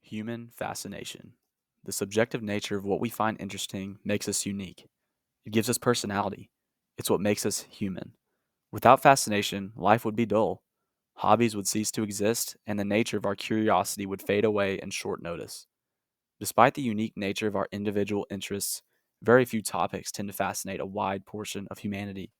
Human fascination. The subjective nature of what we find interesting makes us unique. It gives us personality. It's what makes us human. Without fascination, life would be dull. Hobbies would cease to exist, and the nature of our curiosity would fade away in short notice. Despite the unique nature of our individual interests, very few topics tend to fascinate a wide portion of humanity.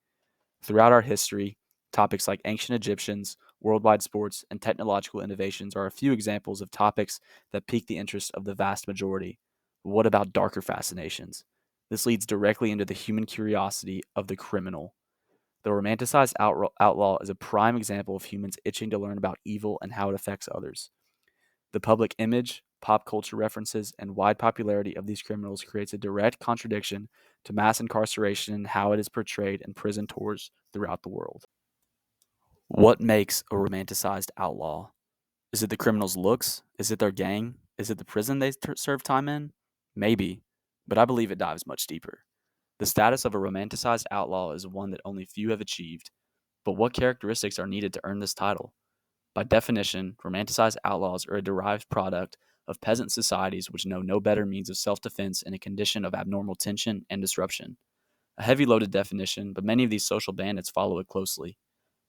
Throughout our history, topics like ancient Egyptians, worldwide sports, and technological innovations are a few examples of topics that pique the interest of the vast majority. But what about darker fascinations? This leads directly into the human curiosity of the criminal. The romanticized outlaw is a prime example of humans itching to learn about evil and how it affects others. The public image, pop culture references, and wide popularity of these criminals creates a direct contradiction to mass incarceration and how it is portrayed in prison tours throughout the world. What makes a romanticized outlaw? Is it the criminal's looks? Is it their gang? Is it the prison they serve time in? Maybe, but I believe it dives much deeper. The status of a romanticized outlaw is one that only few have achieved, but what characteristics are needed to earn this title? By definition, romanticized outlaws are a derived product of peasant societies which know no better means of self defense in a condition of abnormal tension and disruption. A heavy loaded definition, but many of these social bandits follow it closely.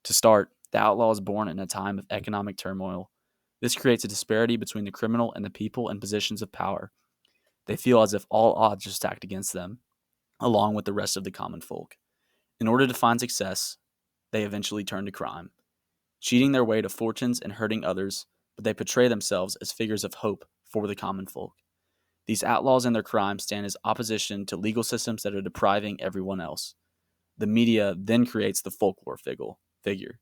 To start, the outlaw is born in a time of economic turmoil. This creates a disparity between the criminal and the people in positions of power. They feel as if all odds are stacked against them, along with the rest of the common folk. In order to find success, they eventually turn to crime, cheating their way to fortunes and hurting others, but they portray themselves as figures of hope for the common folk. These outlaws and their crimes stand as opposition to legal systems that are depriving everyone else. The media then creates the folklore figure,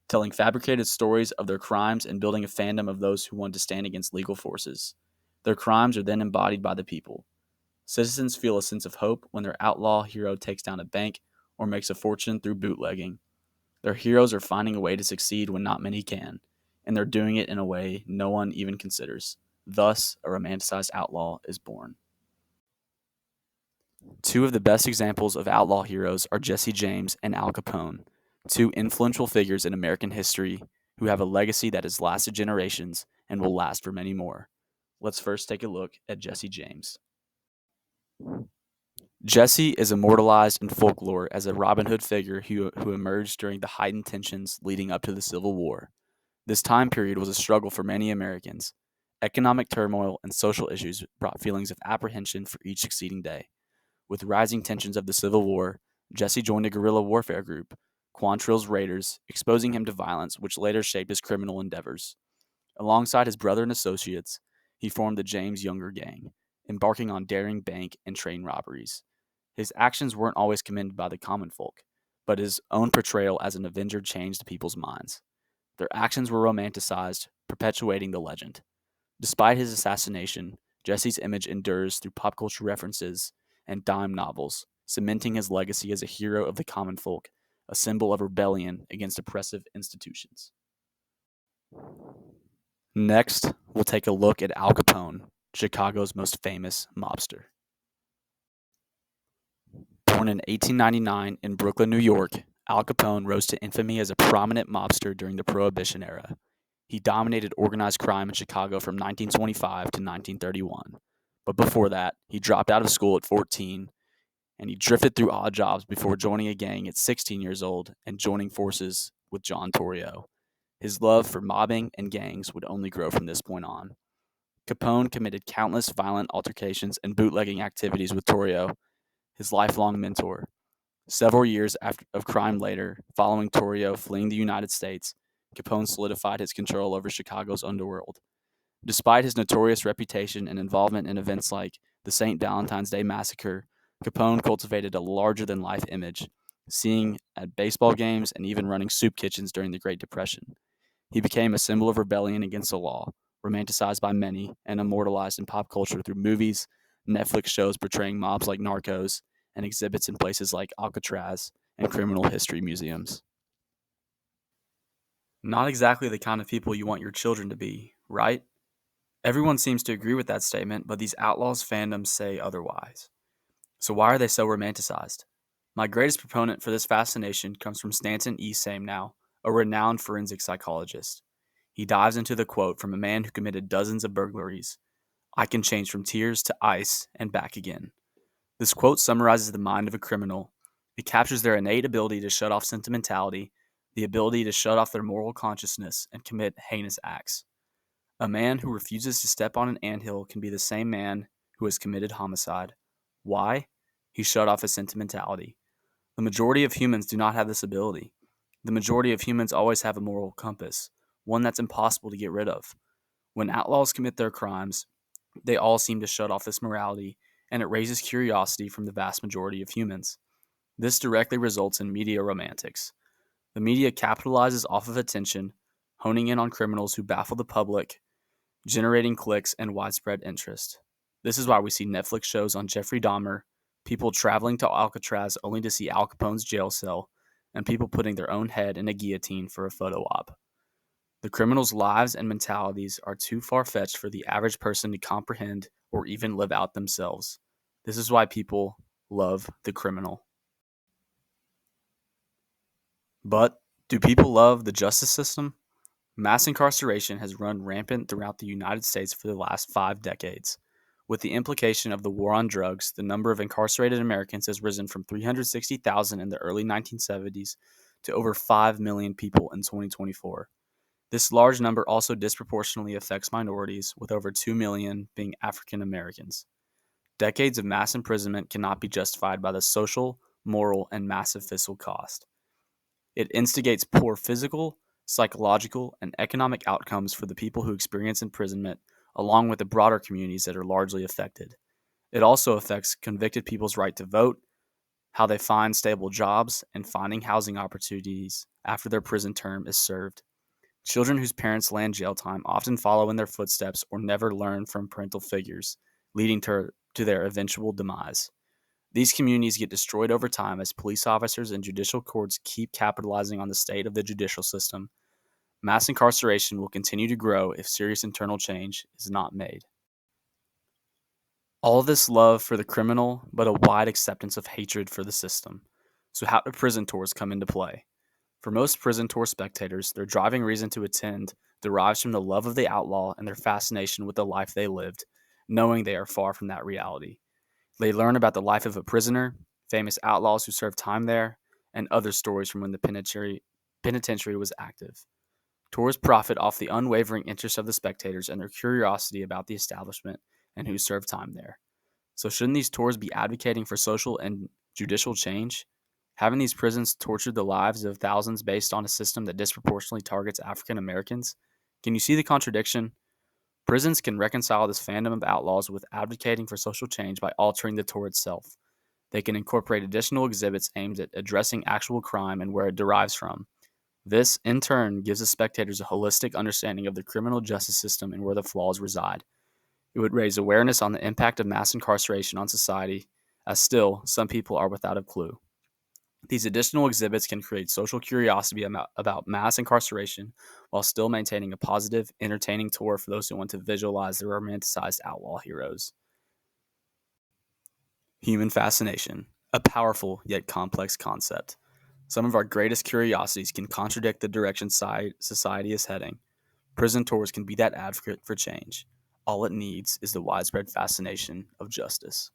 telling fabricated stories of their crimes and building a fandom of those who want to stand against legal forces. Their crimes are then embodied by the people. Citizens feel a sense of hope when their outlaw hero takes down a bank or makes a fortune through bootlegging. Their heroes are finding a way to succeed when not many can, and they're doing it in a way no one even considers. Thus, a romanticized outlaw is born. Two of the best examples of outlaw heroes are Jesse James and Al Capone, two influential figures in American history who have a legacy that has lasted generations and will last for many more. Let's first take a look at Jesse James. Jesse is immortalized in folklore as a Robin Hood figure who emerged during the heightened tensions leading up to the Civil War. This time period was a struggle for many Americans. Economic turmoil and social issues brought feelings of apprehension for each succeeding day. With rising tensions of the Civil War, Jesse joined a guerrilla warfare group, Quantrill's Raiders, exposing him to violence which later shaped his criminal endeavors. Alongside his brother and associates, he formed the James Younger Gang, embarking on daring bank and train robberies. His actions weren't always commended by the common folk, but his own portrayal as an avenger changed people's minds. Their actions were romanticized, perpetuating the legend. Despite his assassination, Jesse's image endures through pop culture references and dime novels, cementing his legacy as a hero of the common folk, a symbol of rebellion against oppressive institutions. Next, we'll take a look at Al Capone, Chicago's most famous mobster. Born in 1899 in Brooklyn, New York, Al Capone rose to infamy as a prominent mobster during the Prohibition era. He dominated organized crime in Chicago from 1925 to 1931. But before that, he dropped out of school at 14 and he drifted through odd jobs before joining a gang at 16 years old and joining forces with John Torrio. His love for mobbing and gangs would only grow from this point on. Capone committed countless violent altercations and bootlegging activities with Torrio, his lifelong mentor. Several years of crime later, following Torrio fleeing the United States, Capone solidified his control over Chicago's underworld. Despite his notorious reputation and involvement in events like the St. Valentine's Day Massacre, Capone cultivated a larger-than-life image, seeing at baseball games and even running soup kitchens during the Great Depression. He became a symbol of rebellion against the law, romanticized by many and immortalized in pop culture through movies, Netflix shows portraying mobs like Narcos, and exhibits in places like Alcatraz and criminal history museums. Not exactly the kind of people you want your children to be, right? Everyone seems to agree with that statement, but these outlaws fandoms say otherwise. So why are they so romanticized? My greatest proponent for this fascination comes from Stanton E. Samenow, a renowned forensic psychologist. He dives into the quote from a man who committed dozens of burglaries: "I can change from tears to ice and back again." This quote summarizes the mind of a criminal. It captures their innate ability to shut off sentimentality, the ability to shut off their moral consciousness and commit heinous acts. A man who refuses to step on an anthill can be the same man who has committed homicide. Why? He shut off his sentimentality. The majority of humans do not have this ability. The majority of humans always have a moral compass, one that's impossible to get rid of. When outlaws commit their crimes, they all seem to shut off this morality, and it raises curiosity from the vast majority of humans. This directly results in media romantics. The media capitalizes off of attention, honing in on criminals who baffle the public, generating clicks and widespread interest. This is why we see Netflix shows on Jeffrey Dahmer, people traveling to Alcatraz only to see Al Capone's jail cell, and people putting their own head in a guillotine for a photo op. The criminals' lives and mentalities are too far-fetched for the average person to comprehend or even live out themselves. This is why people love the criminal. But do people love the justice system? Mass incarceration has run rampant throughout the United States for the last 5 decades. With the implication of the war on drugs, the number of incarcerated Americans has risen from 360,000 in the early 1970s to over 5 million people in 2024. This large number also disproportionately affects minorities, with over 2 million being African Americans. Decades of mass imprisonment cannot be justified by the social, moral, and massive fiscal cost. It instigates poor physical, psychological, and economic outcomes for the people who experience imprisonment, along with the broader communities that are largely affected. It also affects convicted people's right to vote, how they find stable jobs, and finding housing opportunities after their prison term is served. Children whose parents land jail time often follow in their footsteps or never learn from parental figures, leading to their eventual demise. These communities get destroyed over time as police officers and judicial courts keep capitalizing on the state of the judicial system. Mass incarceration will continue to grow if serious internal change is not made. All this love for the criminal, but a wide acceptance of hatred for the system. So, how do prison tours come into play? For most prison tour spectators, their driving reason to attend derives from the love of the outlaw and their fascination with the life they lived, knowing they are far from that reality. They learn about the life of a prisoner, famous outlaws who served time there, and other stories from when the penitentiary was active. Tours profit off the unwavering interest of the spectators and their curiosity about the establishment and who served time there. So, shouldn't these tours be advocating for social and judicial change? Haven't these prisons tortured the lives of thousands based on a system that disproportionately targets African Americans? Can you see the contradiction? Prisons can reconcile this fandom of outlaws with advocating for social change by altering the tour itself. They can incorporate additional exhibits aimed at addressing actual crime and where it derives from. This, in turn, gives the spectators a holistic understanding of the criminal justice system and where the flaws reside. It would raise awareness on the impact of mass incarceration on society, as still, some people are without a clue. These additional exhibits can create social curiosity about mass incarceration while still maintaining a positive, entertaining tour for those who want to visualize the romanticized outlaw heroes. Human fascination, a powerful yet complex concept. Some of our greatest curiosities can contradict the direction society is heading. Prison tours can be that advocate for change. All it needs is the widespread fascination of justice.